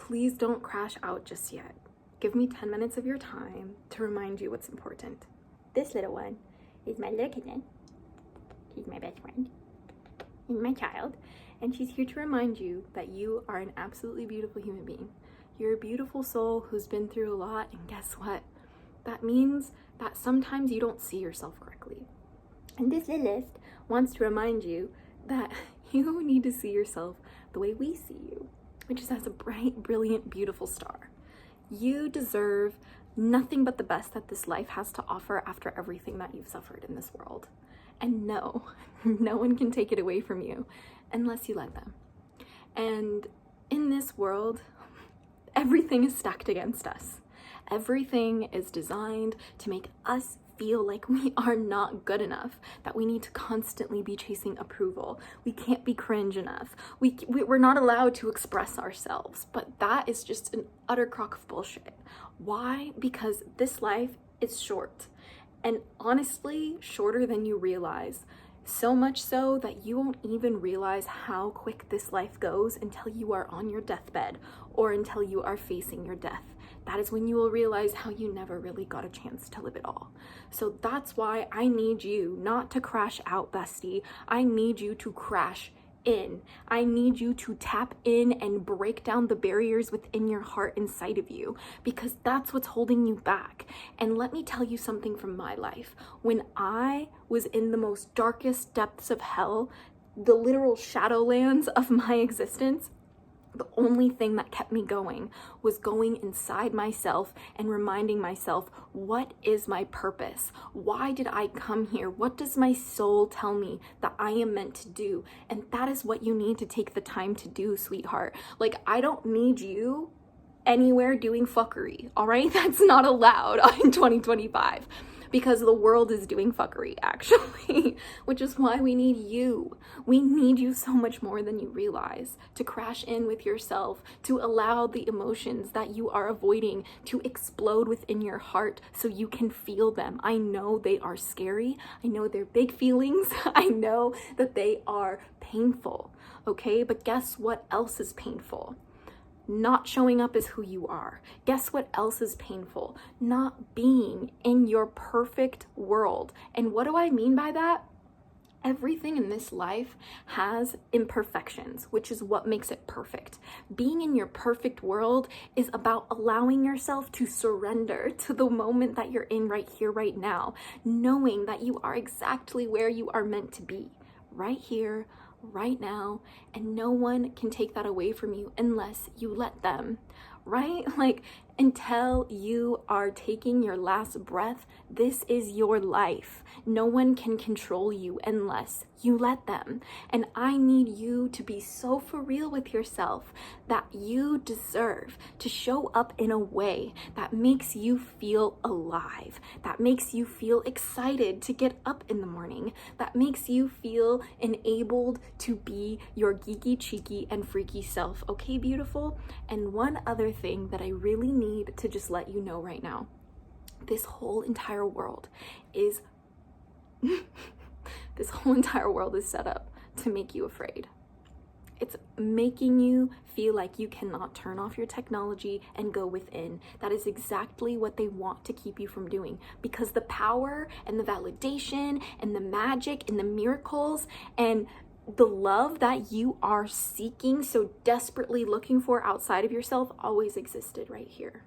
please don't crash out just yet. Give me 10 minutes of your time to remind you what's important. This little one is my little kitten. She's my best friend and my child. And she's here to remind you that you are an absolutely beautiful human being. You're a beautiful soul who's been through a lot, and guess what? That means that sometimes you don't see yourself correctly. And this Lilith wants to remind you that you need to see yourself the way we see you, which is as a bright, brilliant, beautiful star. You deserve nothing but the best that this life has to offer after everything that you've suffered in this world. And no, no one can take it away from you unless you let them. And in this world, everything is stacked against us. Everything is designed to make us feel like we are not good enough, that we need to constantly be chasing approval. We can't be cringe enough. We're not allowed to express ourselves, but that is just an utter crock of bullshit. Why? Because this life is short, and honestly, shorter than you realize. So much so that you won't even realize how quick this life goes until you are on your deathbed or until you are facing your death. That is when you will realize how you never really got a chance to live it all. So that's why I need you not to crash out, bestie. I need you to crash in. I need you to tap in and break down the barriers within your heart inside of you, because that's what's holding you back. And let me tell you something from my life. When I was in the most darkest depths of hell, the literal shadowlands of my existence, the only thing that kept me going was going inside myself and reminding myself, what is my purpose? Why did I come here? What does my soul tell me that I am meant to do? And that is what you need to take the time to do, sweetheart. Like, I don't need you anywhere doing fuckery, all right? That's not allowed in 2025. Because the world is doing fuckery, actually, which is why we need you. We need you so much more than you realize to crash in with yourself, to allow the emotions that you are avoiding to explode within your heart so you can feel them. I know they are scary. I know they're big feelings. I know that they are painful, okay? But guess what else is painful? Not showing up as who you are. Guess what else is painful? Not being in your perfect world. And what do I mean by that? Everything in this life has imperfections, which is what makes it perfect. Being in your perfect world is about allowing yourself to surrender to the moment that you're in right here, right now, knowing that you are exactly where you are meant to be, right here, right now, and no one can take that away from you unless you let them, right? Like, until you are taking your last breath, this is your life. No one can control you unless you let them. And I need you to be so for real with yourself that you deserve to show up in a way that makes you feel alive, that makes you feel excited to get up in the morning, that makes you feel enabled to be your geeky, cheeky, and freaky self. Okay, beautiful? And one other thing that I really need to just let you know right now. This whole entire world is set up to make you afraid. It's making you feel like you cannot turn off your technology and go within. That is exactly what they want to keep you from doing, because the power and the validation and the magic and the miracles and the love that you are seeking, so desperately looking for outside of yourself, always existed right here.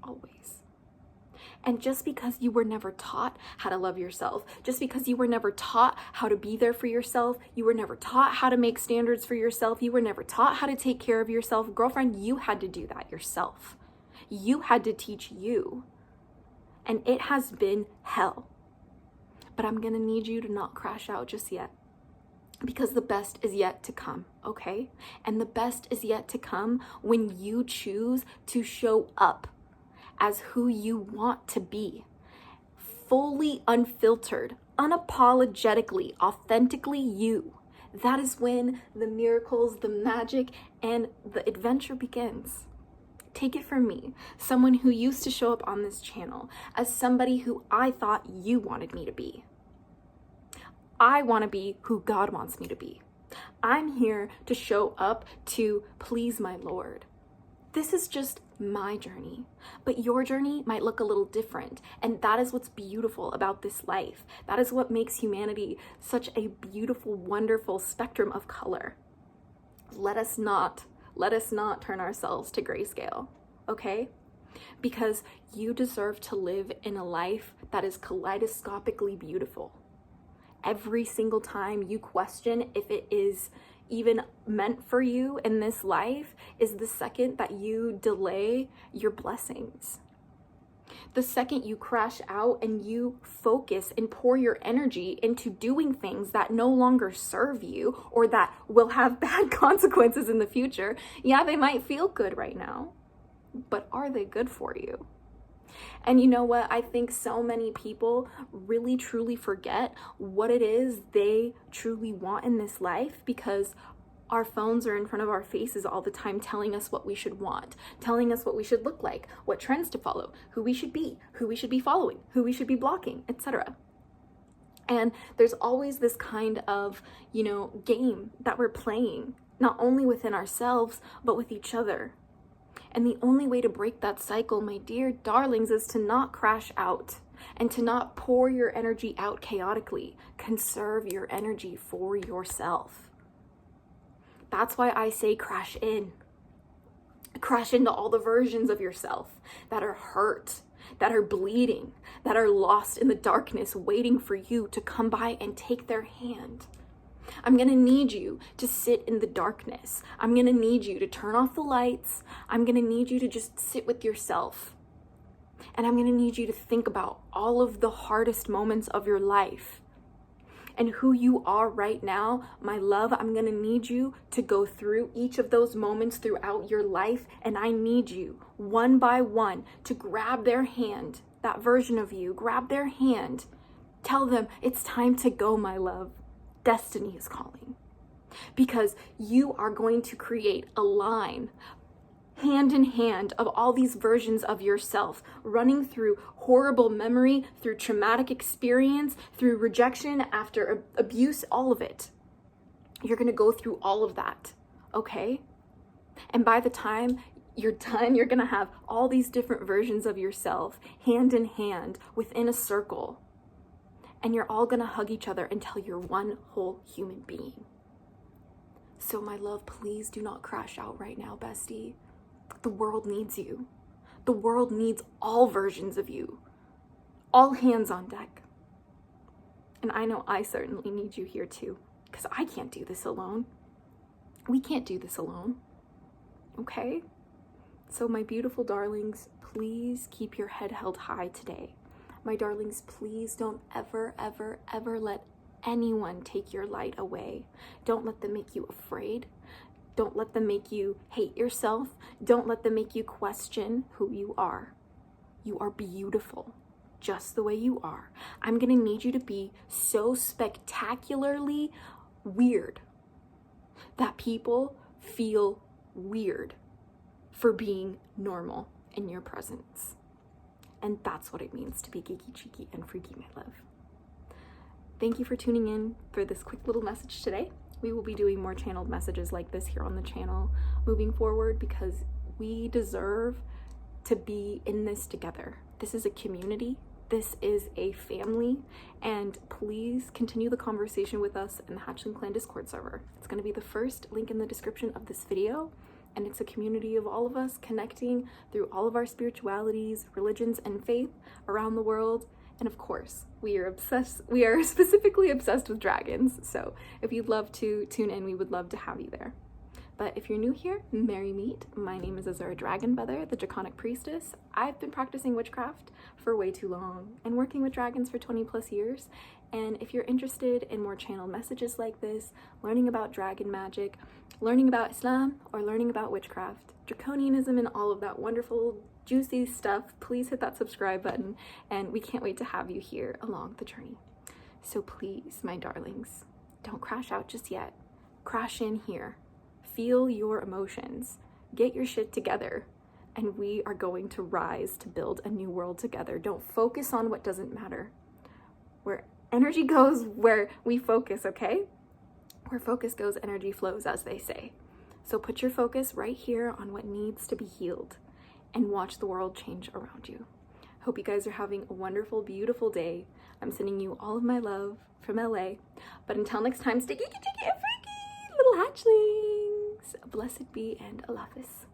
Always. And just because you were never taught how to love yourself, just because you were never taught how to be there for yourself, you were never taught how to make standards for yourself, you were never taught how to take care of yourself, girlfriend, you had to do that yourself. You had to teach you. And it has been hell. But I'm gonna need you to not crash out just yet, because the best is yet to come, okay? And the best is yet to come when you choose to show up as who you want to be. Fully unfiltered, unapologetically, authentically you. That is when the miracles, the magic, and the adventure begins. Take it from me, someone who used to show up on this channel as somebody who I thought you wanted me to be. I want to be who God wants me to be. I'm here to show up to please my Lord. This is just my journey, but your journey might look a little different. And that is what's beautiful about this life. That is what makes humanity such a beautiful, wonderful spectrum of color. Let us not turn ourselves to grayscale, okay? Because you deserve to live in a life that is kaleidoscopically beautiful. Every single time you question if it is even meant for you in this life is the second that you delay your blessings. The second you crash out and you focus and pour your energy into doing things that no longer serve you or that will have bad consequences in the future. Yeah, they might feel good right now, but are they good for you? And you know what? I think so many people really truly forget what it is they truly want in this life, because our phones are in front of our faces all the time telling us what we should want, telling us what we should look like, what trends to follow, who we should be following, who we should be blocking, etc. And there's always this kind of, game that we're playing, not only within ourselves, but with each other. And the only way to break that cycle, my dear darlings, is to not crash out and to not pour your energy out chaotically. Conserve your energy for yourself. That's why I say crash in. Crash into all the versions of yourself that are hurt, that are bleeding, that are lost in the darkness, waiting for you to come by and take their hand. I'm going to need you to sit in the darkness. I'm going to need you to turn off the lights. I'm going to need you to just sit with yourself. And I'm going to need you to think about all of the hardest moments of your life and who you are right now. My love, I'm going to need you to go through each of those moments throughout your life. And I need you one by one to grab their hand, that version of you, grab their hand. Tell them it's time to go, my love. Destiny is calling, because you are going to create a line hand in hand of all these versions of yourself running through horrible memory, through traumatic experience, through rejection, after abuse, all of it. You're going to go through all of that, okay? And by the time you're done, you're going to have all these different versions of yourself hand in hand within a circle. And you're all gonna hug each other until you're one whole human being. So my love, please do not crash out right now, bestie. The world needs you. The world needs all versions of you. All hands on deck. And I know I certainly need you here too, because I can't do this alone. We can't do this alone, okay? So my beautiful darlings, please keep your head held high today. My darlings, please don't ever, ever, ever let anyone take your light away. Don't let them make you afraid. Don't let them make you hate yourself. Don't let them make you question who you are. You are beautiful, just the way you are. I'm gonna need you to be so spectacularly weird that people feel weird for being normal in your presence. And that's what it means to be geeky, cheeky, and freaky, my love. Thank you for tuning in for this quick little message today. We will be doing more channeled messages like this here on the channel moving forward, because we deserve to be in this together. This is a community. This is a family. And please continue the conversation with us in the Hatchling Clan Discord server. It's going to be the first link in the description of this video. And it's a community of all of us connecting through all of our spiritualities, religions, and faith around the world. And of course, we are specifically obsessed with dragons. So if you'd love to tune in, we would love to have you there. But if you're new here, merry meet. My name is Azura DragonFaether, the Draconic Priestess. I've been practicing witchcraft for way too long and working with dragons for 20 plus years. And if you're interested in more channeled messages like this, learning about dragon magic, learning about Islam, or learning about witchcraft, draconianism, and all of that wonderful, juicy stuff, please hit that subscribe button, and we can't wait to have you here along the journey. So please, my darlings, don't crash out just yet. Crash in here. Feel your emotions. Get your shit together. And we are going to rise to build a new world together. Don't focus on what doesn't matter. Where energy goes, where we focus, okay? Where focus goes, energy flows, as they say. So put your focus right here on what needs to be healed and watch the world change around you. Hope you guys are having a wonderful, beautiful day. I'm sending you all of my love from LA. But until next time, stay geeky, cheeky, and freaky, little hatchlings. Blessed be and Allah Hafiz.